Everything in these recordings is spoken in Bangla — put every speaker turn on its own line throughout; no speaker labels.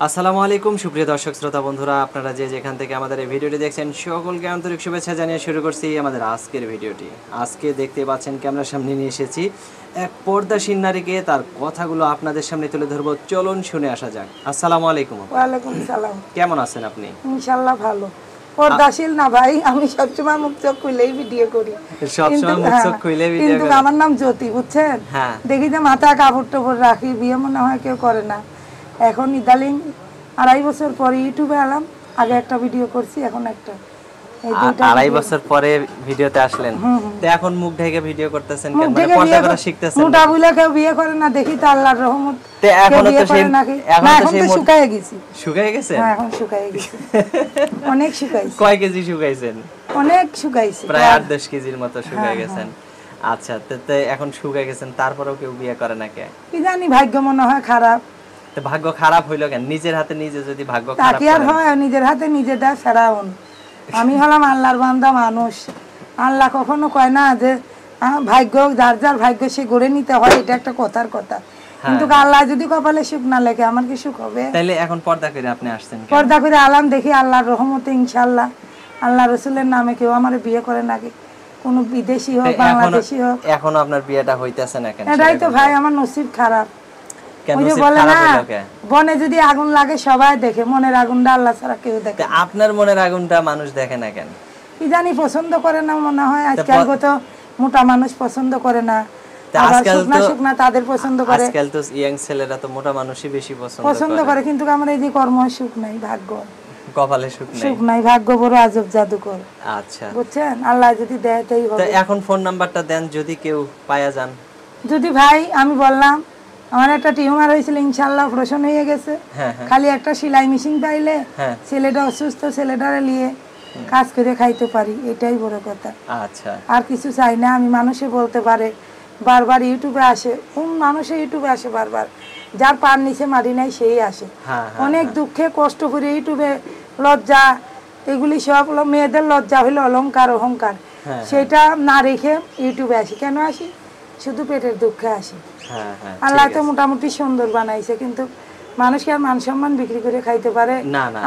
আসসালামু আলাইকুম সুপ্রিয় দর্শক শ্রোতা বন্ধুরা, আপনারা যে যেখান থেকে আমাদের এই ভিডিওটি দেখছেন সকলকে আন্তরিক শুভেচ্ছা জানিয়ে শুরু করছি আমাদের আজকের ভিডিওটি। আজকে দেখতে পাচ্ছেন ক্যামেরার সামনে নিয়ে এসেছি এক পর্দাশীল নারীকে, তার কথাগুলো আপনাদের সামনে তুলে ধরবো। চলুন শুনে আসা যাক। আসসালামু আলাইকুম।
ওয়ালাইকুম সালাম।
কেমন আছেন আপনি?
ইনশাআল্লাহ ভালো। পর্দাশীল না ভাই, আমি সবসময় মুখ চোখ খুলেই ভিডিও করি।
সবসময় মুখ চোখ খুলে ভিডিও করি,
কিন্তু আমার নাম জ্যোতি, বুঝছেন? দেখি যে মাথা কাপড় টাপড় রাখি, বিয়ে মনে হয় কেউ করে না। এখন ইদালিং 2.5 বছর পরে ইউটিউবে এলাম। আগে একটা ভিডিও করছি, এখন একটা।
2.5 বছর পরে ভিডিওতে আসলেন, তো এখন মুখ ঢেকে ভিডিও করতেছেন কেন? মানে পর্দা করা শিখতেছেন?
মোটা বুইলা কেউ বিয়ে করে না, দেখি তো আল্লাহর রহমত।
তে এখন তো সেই
এখন তো শুকায় গেছি।
শুকায় গেছে?
হ্যাঁ, এখন শুকায় গেছি। অনেক শুকাইছি।
কয় কেজি শুকাইছেন?
অনেক শুকাইছি,
প্রায় 8-10 কেজির মতো শুকায় গেছেন। আচ্ছা, তো এখন শুকায় গেছেন, তারপরেও কেউ বিয়ে করে না কে?
কি জানি, ভাগ্য মনে হয় খারাপ।
তো ভাগ্য খারাপ হইলো কেন? নিজের হাতে নিজে যদি ভাগ্য খারাপ
তাকি আর হয়, নিজের হাতে নিজে দেয় ফেরাউন। আমি হলাম আল্লাহর বান্দা মানুষ। আল্লাহ কখনো কয় না যে ভাগ্য যার যার ভাগ্য সে গড়ে নিতে হয়, এটা একটা কথার কথা। কিন্তু আল্লাহ যদি কপালে সুখ না লেখে, আমার কি সুখ হবে?
তাহলে এখন পর্দা করে আপনি আসছেন কেন?
পর্দা করে আলাম, দেখি আল্লাহর রহমতে ইনশাআল্লাহ আল্লাহ রাসূলের নামে কেউ আমার বিয়ে করে নাকি, কোন বিদেশি হোক বাংলাদেশি হোক।
এখনো আপনার বিয়েটা হইতাছে না কেন?
এটাই তো ভাই আমার নসিব খারাপ।
কেন নসিব খারাপ হলো কেন?
বনে যদি আগুন লাগে সবাই দেখে, মনের আগুনটা আল্লাহ ছাড়া কেউ দেখে না।
আপনার মনের আগুনটা মানুষ দেখে না কেন?
কি জানি, পছন্দ করে না মনে হয়। আজকাল কত মোটা মানুষ পছন্দ করে না, শুকনা তাদের পছন্দ করে।
আজকাল তো ইয়াং ছেলেরা তো মোটা মানুষই বেশি পছন্দ
করে। কিন্তু আমার এই যে কর্ম সুখ নাই, ভাগ্য
কপালে সুখ নাই,
ভাগ্য বড় আজব জাদুকর।
আচ্ছা,
বুঝছেন? আল্লাহ যদি দেয় তাই হবে।
এখন ফোন নাম্বারটা দেন, যদি কেউ পায়া যান।
যদি ভাই, আমি বললাম আমার একটা টিউমার হয়েছিল, ইনশাআল্লাহ অপারেশন হয়ে গেছে। খালি একটা সেলাই মেশিন পাইলে ছেলেটা অসুস্থ, ছেলেটারে নিয়ে কাজ করে খাইতে পারি, এটাই বড় কথা।
আচ্ছা,
আর কিছু চাই না। আমি মানুষে বলতে পারে বারবার ইউটিউবে আসে, কোন মানুষে ইউটিউবে আসে বারবার? যার পার নিচে মাটি নাই সেই আসে। অনেক দুঃখে কষ্ট করে ইউটিউবে লজ্জা, এগুলি সব মেয়েদের লজ্জা হইলো অলংকার অহংকার, সেটা না রেখে ইউটিউবে আসি। কেন আসি? শুধু পেটের দুঃখে আসি। আল্লাহ তো মোটামুটি সুন্দর বানাইছে, কিন্তু মানুষকে আর মান সম্মান বিক্রি করে খাইতে পারে?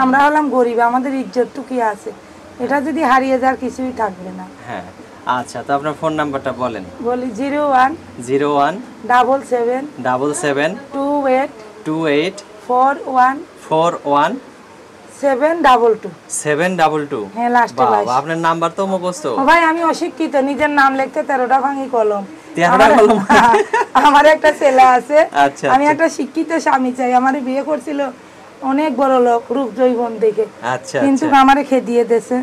আমরা হলাম গরিব, আমাদের ইজ্জত তো কি আছে? এটা যদি হারিয়ে যার কিছুই থাকবে না।
আচ্ছা, তো আপনার ফোন নাম্বারটা বলেন।
বলি 01 77 28
28
41
41
722
722।
হ্যাঁ, লাস্টে 22।
আপনার নাম্বার তো মুখস্থ?
ও ভাই, আমি অশিক্ষিত, নিজের নাম লিখতে 13টা ভাঙি কলম।
13টা কলম?
আমার একটা ছেলে আছে। আমি একটা শিক্ষিত স্বামী চাই। আমারে বিয়ে করছিল অনেক বড় লোক, রূপ জৈবন দেখে, কিন্তু আমারে খেদিয়ে দেছে।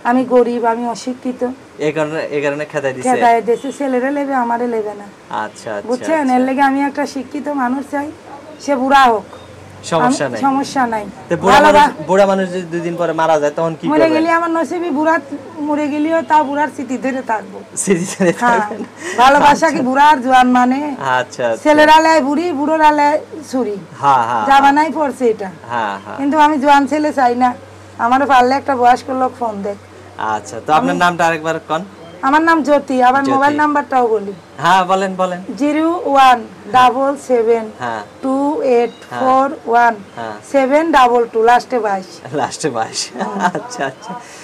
আমি গরিব, আমি অশিক্ষিত, এই কারণে খেদাই দিছে। ছেলেরে লেবে, আমারে লেবে না।
আচ্ছা,
বুঝছেন? এর লেগে আমি একটা শিক্ষিত মানুষ চাই, সে বুড়া হোক, সমস্যা নাই।
বুড়া মানুষ যদি 2 দিন পরে মারা যায় তখন কি করবেন?
মরে গেলে আমার নসিবে, বুড়া মরে গেলেও তা বুড়ার স্মৃতি ধরে থাকবো। ভালোবাসা কি বুড়া আর জোয়ান মানে?
আচ্ছা,
ছেলেরা লাই বুড়ি, বুড়োরা লাই ছুরি, জামানাই পড়ছে এটা। কিন্তু আমি জোয়ান ছেলে চাই না, আমার পারলে একটা বয়স্ক লোক ফোন দেখ।
আচ্ছা, তো আপনার নামটা আরেকবার কোন?
আমার নাম জ্যোতি। আবার মোবাইল নাম্বারটাও বলি।
বলেন।
0177 2841 722, লাস্টে 22।
আচ্ছা,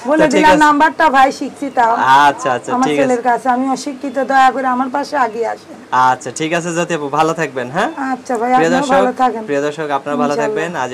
বলে দিলাম নাম্বারটা, ভাই শিখছি তাও।
আচ্ছা,
আমার ছেলের কাছে, আমি অশিক্ষিত, দয়া করে আমার পাশে আগে আসেন।
আচ্ছা, ঠিক আছে জ্যোতি আপু, ভালো থাকবেন।
আচ্ছা ভাই, আপনিও ভালো থাকেন।
প্রিয় দর্শক, আপনারা ভালো থাকবেন। আজ